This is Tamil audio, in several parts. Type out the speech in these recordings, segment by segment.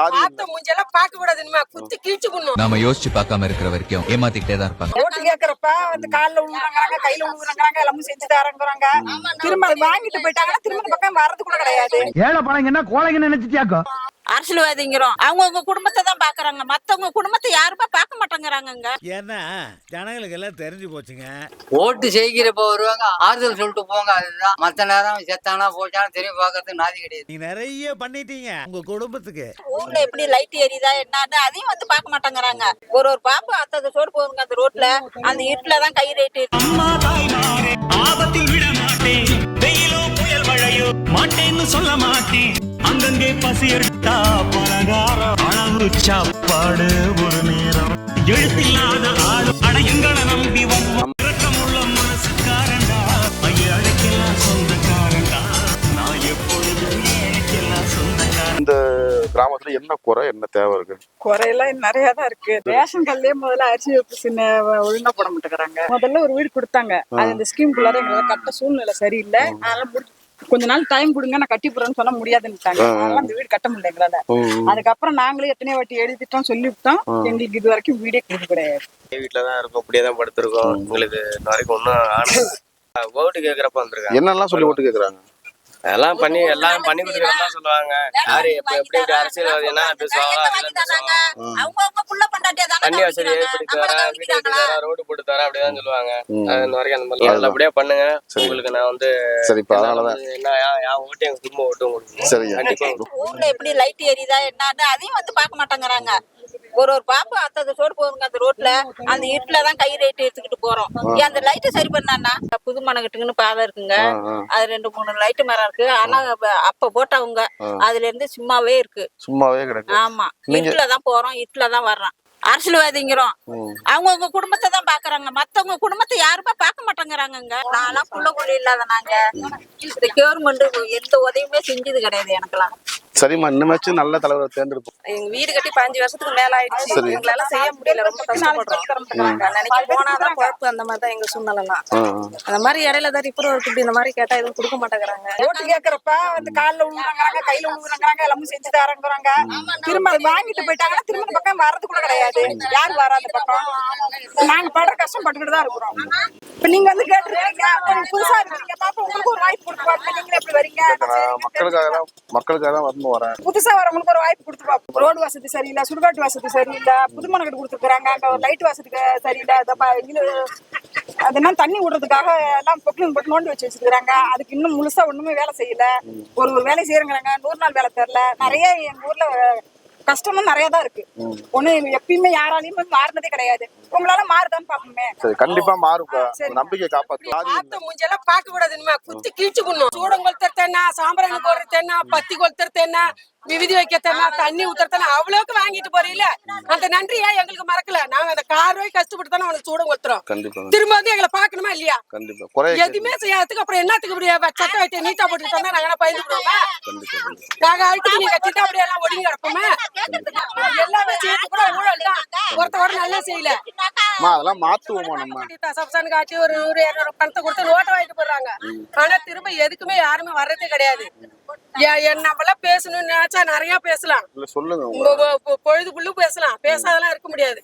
பார்த்த மூஞ்செல்லாம் பார்க்க கூடாதுமா, குத்தி கீச்சு பண்ணும். நாம யோசிச்சு பார்க்காம இருக்கிற வரைக்கும் ஏமாத்திக்கிட்டே தான் இருப்பாங்க. ஓட்டு கேட்கறப்ப வந்து காலில் விழுகுறாங்க, கையில விழுகுறாங்க, எல்லாமே செஞ்சு தரங்குறாங்க. திரும்ப அதை வாங்கிட்டு போயிட்டாங்கன்னா திரும்ப இந்த பக்கம் வர்றது கூட கிடையாது. ஏழை பழங்கன்னா கோழைங்க நினைச்சிட்டியாக்கோ. அரசியல்வாதிங்கிறோம் அவங்க குடும்பத்தை தான் பாக்குறாங்க, மத்தவங்க குடும்பத்தை யாருமே பார்க்க மாட்டேங்கிறாங்க. ஏன்னா ஜனங்களுக்கு எல்லாம் தெரிஞ்சு போச்சுங்க. ஓட்டு செய்கிறப்ப வருவாங்க, ஆறுதல் சொல்லிட்டு போங்க. அதுதான். மத்த நேரம் செத்தானா போச்சானா திரும்பி பாக்குறதுக்கு நாதி கிடையாது. நீங்க நிறைய பண்ணிட்டீங்க உங்க குடும்பத்துக்கு. ஊர்ல எப்படி லைட் எரியுதா என்னன்னு அதையும் வந்து பார்க்க மாட்டேங்கிறாங்க. ஒரு பாப்பா அத்தது சோடு போகுதுங்க அந்த ரோட்ல, அந்த இருட்டுல தான் கை ரேட்டு. அம்மா தாய்மாரே ஆபத்தில் விட மாட்டேன், வெயிலோ புயல் மழையோ மாட்டேன்னு சொல்ல மாட்டேன். அங்கங்கே பசி எடுத்தா பலகாரம், அளவு சாப்பாடு ஒரு நேரம், எழுத்தில்லாத ஆடு அடையங்களை நம்பி வந்தோம். இரக்கமுள்ள மனசுக்காரண்டா, ஐயழைக்கெல்லாம் சொந்தக்காரண்டா, நான் எப்பொழுதும் ஏழைக்கெல்லாம் சொந்தக்காரன். இந்த கிராமத்துல என்ன குறை, என்ன தேவை இருக்கு? குறையெல்லாம் நிறைய தான் இருக்கு. ரேஷன் கல்லே முதல்ல அரிசி ஒழுங்கா போட மாட்டேங்கிறாங்க. முதல்ல ஒரு வீடு கொடுத்தாங்க, அது இந்த ஸ்கீம்குள்ளார எங்களுக்கு கட்ட சூழ்நிலை சரியில்லை. அதனால கொஞ்ச நாள் டைம் கொடுங்க, நான் கட்டி போறேன்னு சொன்னா முடியாதுன்னுட்டாங்க. அதனால அந்த வீடு கட்ட முடியல எங்களால. அதுக்கப்புறம் நாங்களே எத்தனை வாட்டி எழுதிட்டோம், சொல்லிவிட்டோம். எங்களுக்கு இது வரைக்கும் வீடே கொடுக்க கிடையாது. வீட்டுலதான் இருக்கோம், அப்படியேதான் படுத்திருக்கோம். உங்களுக்கு இந்த வரைக்கும் ஒன்னும் ஓட்டு கேக்குறப்ப வந்திருக்காங்க. என்னெல்லாம் சொல்லி ஓட்டு கேக்குறாங்க? எல்லாம் பண்ணி கொடுக்குறதா சொல்லுவாங்க. யாரு எப்படி அரசியல்வாதினா பேசுவாங்க. தண்ணி வசதி ஏற்படுத்தி தர, வீடு கட்டி தர, ரோடு போட்டு தர, அப்படிதான் சொல்லுவாங்க. இந்த வரைக்கும் அந்த மாதிரி நல்லபடியா பண்ணுங்க. உங்களுக்கு நான் வந்து என்ன என் ஓட்டு எங்க குடும்ப ஓட்டும் கொடுக்கும். ஊர்ல எப்படி லைட் எரியுதா என்னன்னு அதையும் வந்து பார்க்க மாட்டேங்கிறாங்க. ஒரு பாப்பா அத்தது சோடு போகுதுங்க அந்த ரோட்ல, அந்த இருட்டுல தான் கை ரேட்டு எடுத்துக்கிட்டு போறோம். அந்த லைட்டு சரி பண்ணா புது மனகட்டுக்குன்னு பாதை இருக்குங்க, அது 2-3 லைட்டு மரம் இருக்கு. ஆனா அப்ப போட்டவங்க அதுல இருந்து சும்மாவே இருக்கு. ஆமா, இருட்டுல தான் போறோம், இருட்டுல தான் வர்றோம். அரசியல்வாதிங்கிறோம் அவங்க குடும்பத்தை தான் பாக்குறாங்க, மத்தவங்க குடும்பத்தை யாருமே பார்க்க மாட்டேங்கிறாங்க. நான்லாம் புள்ள இல்லாத நாங்க இந்த கவர்மெண்ட் எந்த உதவியுமே செஞ்சது கிடையாது எனக்கெல்லாம். சரிம்மா, இன்னமாச்சும் நல்ல தலைவரை தேர்ந்தெடுப்போம். எங்க வீடு கட்டி 15 வருஷத்துக்கு மேல ஆயிடுச்சு. எங்களால செய்ய முடியல, ரொம்ப கஷ்டப்படுறோம். நினைக்க போனாதான் குழப்பு, அந்த மாதிரிதான் எங்க சூழ்நிலைலாம். அந்த மாதிரி இடையில தான் இப்போ இப்படி இந்த மாதிரி கேட்டா எதுவும் கொடுக்க மாட்டேங்கிறாங்க. ஓட்டு கேட்கறப்ப வந்து காலில் விழுகுறாங்க, கையில விழுகுறாங்க, எல்லாமே செஞ்சு தரங்குறாங்க. திரும்ப அதை வாங்கிட்டு போயிட்டாங்கன்னா திரும்ப இந்த பக்கம் வர்றது கூட கிடையாது. யாரு வராத பக்கம் நாங்க படுற கஷ்டம் பட்டுக்கிட்டு தான் இருக்கிறோம். இப்ப நீங்க வந்து கேட்டுருக்கீங்க, புதுசா இருக்கீங்க, பாப்பா உங்களுக்கு ஒரு வாய்ப்பு கொடுத்து பாருங்க. நீங்க எப்படி வரீங்க? மக்களுக்காக தான் வரணும். புதுசா வரவங்களுக்கு ஒரு வாய்ப்பு கொடுத்து பாப்போம். ரோடு வசதி சரியில்லை, சுடுகாட்டு வசதி சரியில்லை, புதுமணக்கட்டு கொடுத்துருக்காங்க, அங்க ஒரு லைட் வசதி சரியில்லை. அதெல்லாம் தண்ணி விடுறதுக்காக எல்லாம் பொட்டு நோண்டி வச்சு வச்சிருக்காங்க. அதுக்கு இன்னும் முழுசா ஒண்ணுமே வேலை செய்யல. ஒரு வேலை செய்யறங்கிறாங்க, 100 நாள் வேலை தரல. நிறைய எங்க ஊர்ல கஷ்டமும் நிறைய தான் இருக்கு. ஒண்ணு எப்பயுமே யாராலையுமே மாறினதே கிடையாது. உங்களால மாறுதான்னு பாப்போமே. கண்டிப்பா மாறும். நம்பிக்கை காப்பாத்து. பார்த்த மூஞ்செல்லாம் பார்க்க கூடாதுமா, குத்தி கீச்சு பண்ணும். சூடம் கொளுத்துறதுன்னா, சாம்பிராணி போடுறதுன்னா, பத்தி கொளுத்துறதுன்னா, விவிதி வைக்கிறதுன்னா, தண்ணி ஊத்துறதுன்னா அவ்வளவுக்கு வாங்கிட்டு போறீல. அந்த நன்றியா எங்களுக்கு மறக்கல. நாங்க அந்த 6 ரூபாய் கஷ்டப்பட்டு தானே உனக்கு சூடம் கொளுத்துறோம். திரும்ப வந்து எங்களை பாக்கணுமா இல்லையா? எதுவுமே செய்யாததுக்கு அப்புறம் என்னத்துக்கு இப்படி சட்டை வைக்க நீட்டா போட்டுக்கிட்டோம், நாங்க என்ன பயந்துக்கிறோமா? நாங்க அழுத்துக்கு நீங்க கட்டிட்டு அப்படியே எல்லாம் ஒடுங்கி கிடப்போமே. எல்லாமே செய்யறது கூட ஊழல் தான். ஒருத்தவரை நல்லா செய்யல, அதெல்லாம் மாத்துவோமா நம்ம? சப்சான் காட்டி ஒரு 100-200 பணத்தை கொடுத்து நோட்டை வாங்கிட்டு போடுறாங்க. ஆனா திரும்ப எதுக்குமே யாருமே வர்றதே கிடையாது. நம்மளாம் பேசணும்னு நினைச்சா நிறைய பேசலாம், பொழுதுக்குள்ள பேசலாம், பேசாதெல்லாம் இருக்க முடியாது.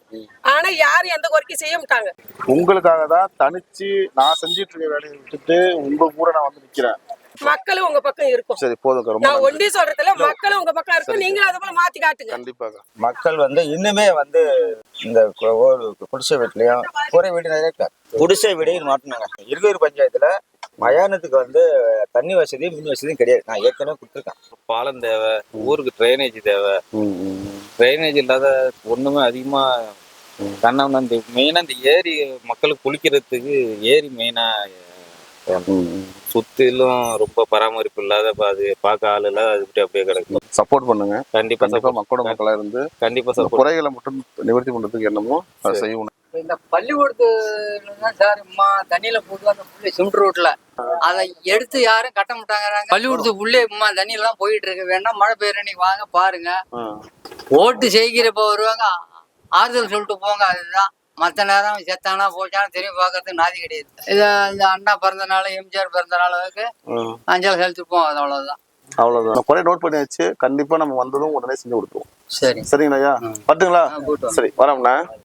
ஆனா யாரும் எந்த கோரிக்கை செய்ய மாட்டாங்க. உங்களுக்காக தான் தனிச்சு நான் செஞ்சிட்டு இருக்க வேலையை விட்டுட்டு உங்க கூட நான் வந்து நிக்கிறேன். மக்களும் உங்க பக்கம் இருக்கும். சரி, போதும். நான் ஒண்டி சொல்றதுல மக்களும் உங்க பக்கம் இருக்கும். நீங்களும் அதை போல மாத்தி காட்டுங்க. கண்டிப்பாக மக்கள் வந்து இன்னுமே வந்து இந்த குடிசை வீட்லயும் குறை வீடு நிறைய இருக்கு. குடிசை வீடையும் மாட்டினாங்க. இருவேறு பஞ்சாயத்துல மயானத்துக்கு வந்து தண்ணி வசதியும் மின் வசதியும் கிடையாது. நான் ஏற்கனவே கொடுத்துருக்கேன். பாலம் தேவை, ஊருக்கு ட்ரைனேஜ் தேவை. ட்ரைனேஜ் இல்லாத ஒண்ணுமே அதிகமா கண்ணம். இந்த மெயினா இந்த ஏரி மக்களுக்கு குளிக்கிறதுக்கு ஏரி மெயினா சுத்திலும் ரொம்ப பராமரிப்பு இல்லாத, அது பார்க்க ஆள் இல்லாத, அது அப்படியே கிடக்கும். சப்போர்ட் பண்ணுங்க. கண்டிப்பா மக்களா இருந்து கண்டிப்பா குறைகளை மட்டும் நிவர்த்தி பண்றதுக்கு என்னமோ அதை செய்யணும். இந்த பள்ளிக்கூடத்துல சார் தண்ணியில போட்டு அந்த புள்ளி சிமெண்ட் ரோட்ல அதை எடுத்து யாரும் கட்ட மாட்டாங்கிறாங்க. பள்ளிக்கூடத்துக்கு உள்ளே தண்ணியில தான் போயிட்டு இருக்கு. வேணா மழை பெய்யுற நீங்க வாங்க பாருங்க. ஓட்டு செய்கிறப்ப வருவாங்க, ஆறுதல் சொல்லிட்டு போங்க. அதுதான். மற்ற நேரம் செத்தானா போச்சானா திரும்பி பாக்குறதுக்கு நாதி கிடையாது. இதை இந்த அண்ணா பிறந்த நாள், எம்ஜிஆர் பிறந்த நாளுக்கு அஞ்சல் செலுத்திப்போம். அது அவ்வளவுதான். குறை நோட் பண்ணி வச்சு கண்டிப்பா நம்ம வந்ததும் உடனே செஞ்சு கொடுப்போம். சரி சரிங்களா ஐயா? பட்டுங்களா? போட்டு வாங்க. சரி வரோம்ண்ணா.